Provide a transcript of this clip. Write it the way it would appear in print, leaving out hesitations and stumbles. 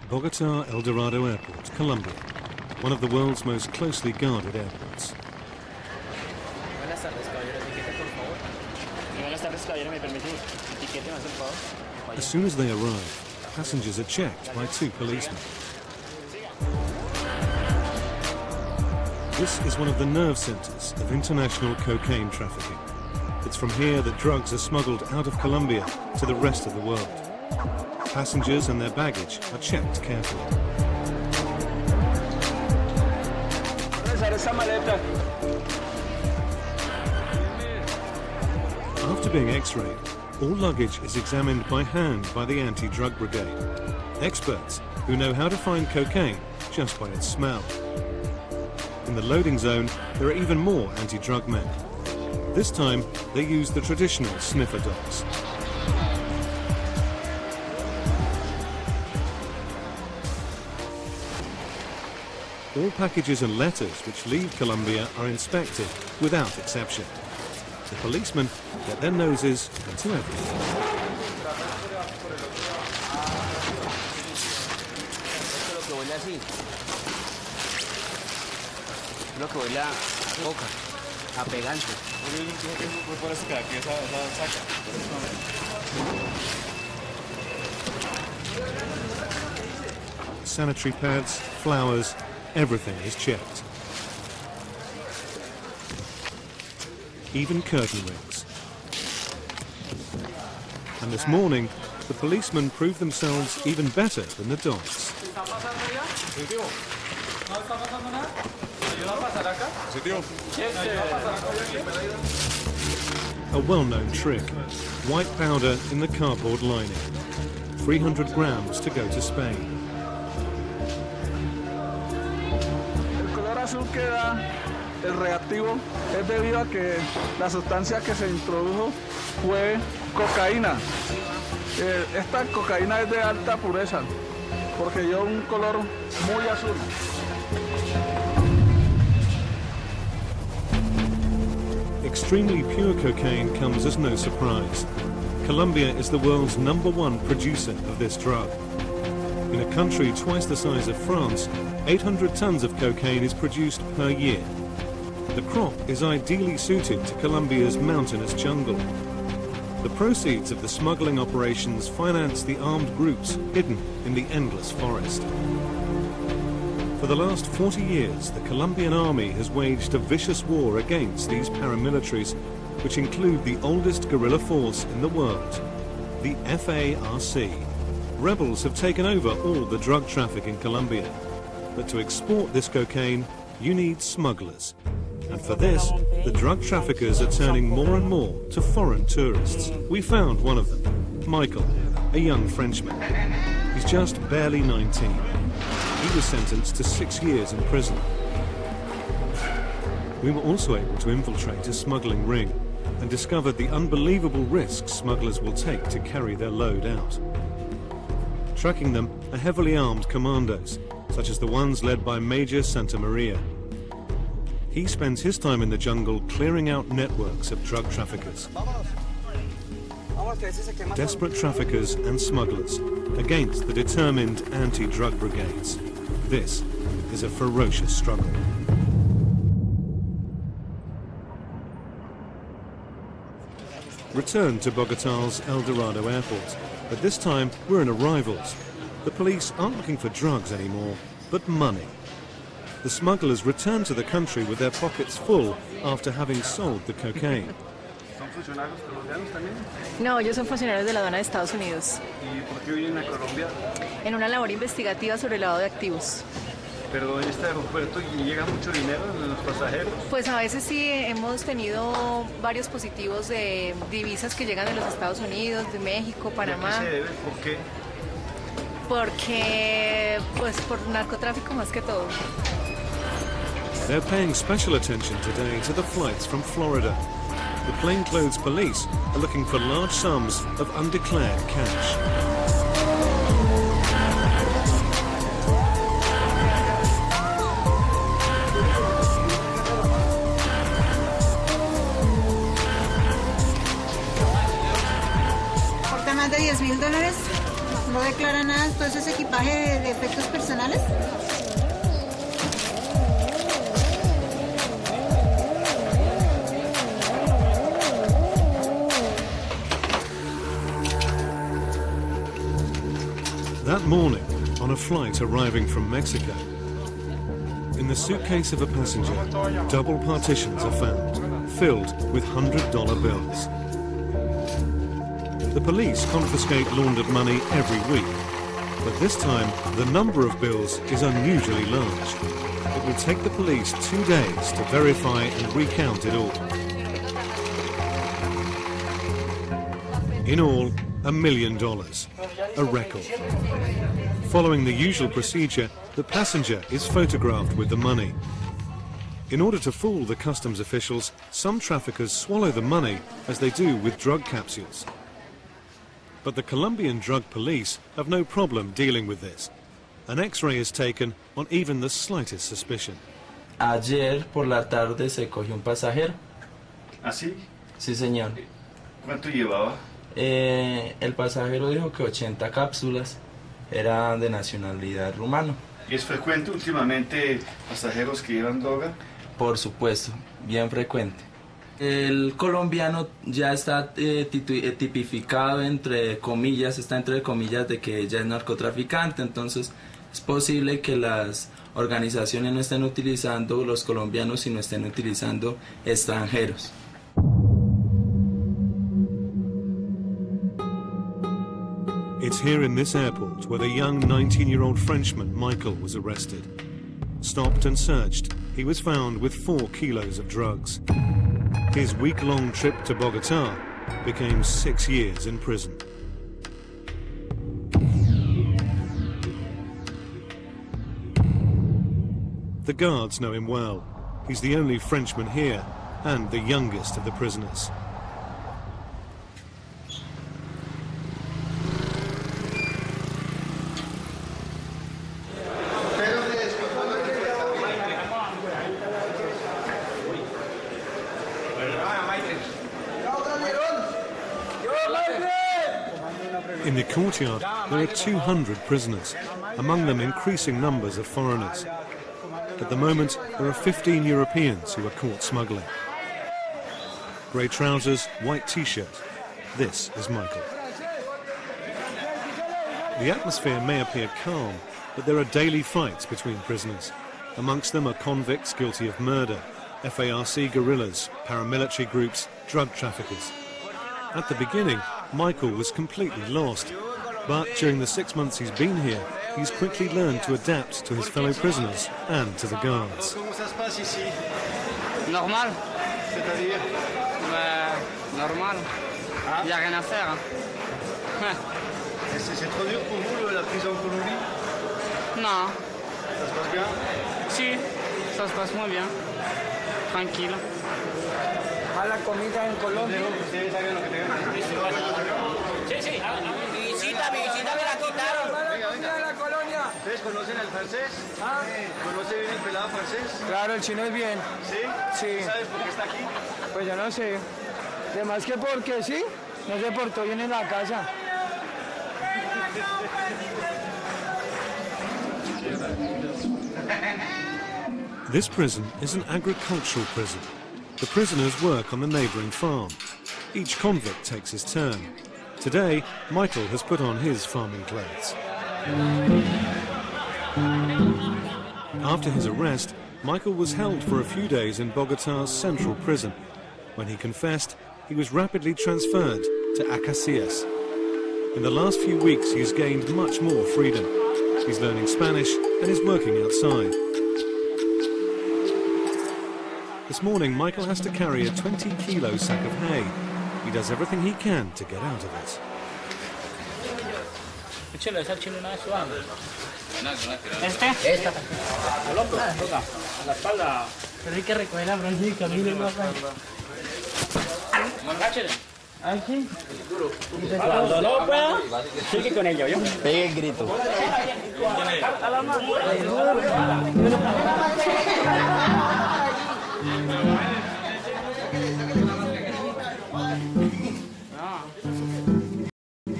Bogota El Dorado Airport, Colombia, one of the world's most closely guarded airports. As soon as they arrive, passengers are checked by two policemen. This is one of the nerve centers of international cocaine trafficking. It's from here that drugs are smuggled out of Colombia to the rest of the world. Passengers and their baggage are checked carefully. After being x-rayed, all luggage is examined by hand by the anti-drug brigade. Experts who know how to find cocaine just by its smell. In the loading zone, there are even more anti-drug men. This time, they use the traditional sniffer dogs. All packages and letters which leave Colombia are inspected without exception. The policemen get their noses into everything. Sanitary pads, flowers, everything is checked. Even curtain rings. And this morning, the policemen proved themselves even better than the dogs. A well-known trick, white powder in the cardboard lining. 300 grams to go to Spain. El reactivo es debido a que la sustancia que se introdujo fue cocaína. Esta cocaína es de alta pureza porque dio un color muy azul. Extremely pure cocaine comes as no surprise. Colombia is the world's #1 producer of this drug. In a country twice the size of France, 800 tons of cocaine is produced per year. The crop is ideally suited to Colombia's mountainous jungle. The proceeds of the smuggling operations finance the armed groups hidden in the endless forest. For the last 40 years, the Colombian army has waged a vicious war against these paramilitaries, which include the oldest guerrilla force in the world, the FARC. Rebels have taken over all the drug traffic in Colombia. But to export this cocaine, you need smugglers. And for this, the drug traffickers are turning more and more to foreign tourists. We found one of them, Michael, a young Frenchman. He's just barely 19. He was sentenced to 6 years in prison. We were also able to infiltrate a smuggling ring and discovered the unbelievable risks smugglers will take to carry their load out. Tracking them are heavily armed commandos, such as the ones led by Major Santa Maria. He spends his time in the jungle clearing out networks of drug traffickers. Desperate traffickers and smugglers against the determined anti-drug brigades. This is a ferocious struggle. Return to Bogota's El Dorado Airport, but this time we're in arrivals. The police aren't looking for drugs anymore, but money. The smugglers return to the country with their pockets full after having sold the cocaine. No, ellos son funcionarios de la aduana de Estados Unidos. ¿Y por qué vienen a Colombia? En una labor investigativa sobre el lavado de activos. Pero en este aeropuerto llega mucho dinero en los pasajeros. Pues a veces sí, hemos tenido varios positivos de divisas que llegan de los Estados Unidos, de México, Panamá. ¿A qué se debe? ¿Por qué? Porque, pues por narcotráfico más que todo. They're paying special attention today to the flights from Florida. The plainclothes police are looking for large sums of undeclared cash. ¿Porta más de $10,000? ¿No declara? entrar a nada todo ese equipaje de efectos personales? That morning, on a flight arriving from Mexico, in the suitcase of a passenger, double partitions are found, filled with $100 bills. The police confiscate laundered money every week, but this time the number of bills is unusually large. It will take the police 2 days to verify and recount it all. In all, $1 million, a record. Following the usual procedure, the passenger is photographed with the money. In order to fool the customs officials, some traffickers swallow the money as they do with drug capsules. But the Colombian drug police have no problem dealing with this. An X-ray is taken on even the slightest suspicion. Ayer por la tarde se cogió un pasajero. ¿Ah, sí? Sí, señor. ¿Cuánto llevaba? El pasajero dijo que 80 cápsulas, era de nacionalidad rumano. ¿Y es frecuente últimamente pasajeros que llevan droga? Por supuesto, bien frecuente. El colombiano ya está tipificado entre comillas, está entre comillas de que ya es narcotraficante, entonces es posible que las organizaciones no estén utilizando los colombianos, sino estén utilizando extranjeros. It's here in this airport where the young 19-year-old Frenchman Michael was arrested. Stopped and searched, he was found with 4 kilos of drugs. His week-long trip to Bogotá became 6 years in prison. The guards know him well. He's the only Frenchman here and the youngest of the prisoners. In the courtyard, there are 200 prisoners, among them increasing numbers of foreigners. At the moment, there are 15 Europeans who are caught smuggling. Grey trousers, white t-shirt. This is Michael. The atmosphere may appear calm, but there are daily fights between prisoners. Amongst them are convicts guilty of murder, FARC guerrillas, paramilitary groups, drug traffickers. At the beginning, Michael was completely lost, but during the 6 months he's been here, he's quickly learned to adapt to his fellow prisoners and to the guards. Normal. C'est-à-dire normal. Il n'y a rien à faire. C'est trop dur pour vous la prison en Colombie? Non. Ça se passe bien? Si, ça se passe muy bien. Tranquilo. A la comida en Colombia. ¿Ustedes saben lo que tengan? Sí. Visita me la quitaron. Venga, la colonia. ¿Ustedes conocen el francés? ¿Ah? ¿Conoce bien el pelado francés? Claro, el chino es bien. ¿Sí? Sí. ¿Sabes por qué está aquí? Pues yo no sé. Además que porque sí, no se portó bien en la casa. This prison is an agricultural prison. The prisoners work on the neighbouring farm. Each convict takes his turn. Today, Michael has put on his farming clothes. After his arrest, Michael was held for a few days in Bogotá's central prison. When he confessed, he was rapidly transferred to Acacias. In the last few weeks, he has gained much more freedom. He's learning Spanish and is working outside. This morning, Michael has to carry a 20-kilo sack of hay. He does everything he can to get out of it. Esta. Al hombro, toca. A la espalda. Pero hay que recoger la bronca, Agáchale. Aquí. Cuando no pueda, sigue con ello, ¿yo? Pegue el grito. A la mano.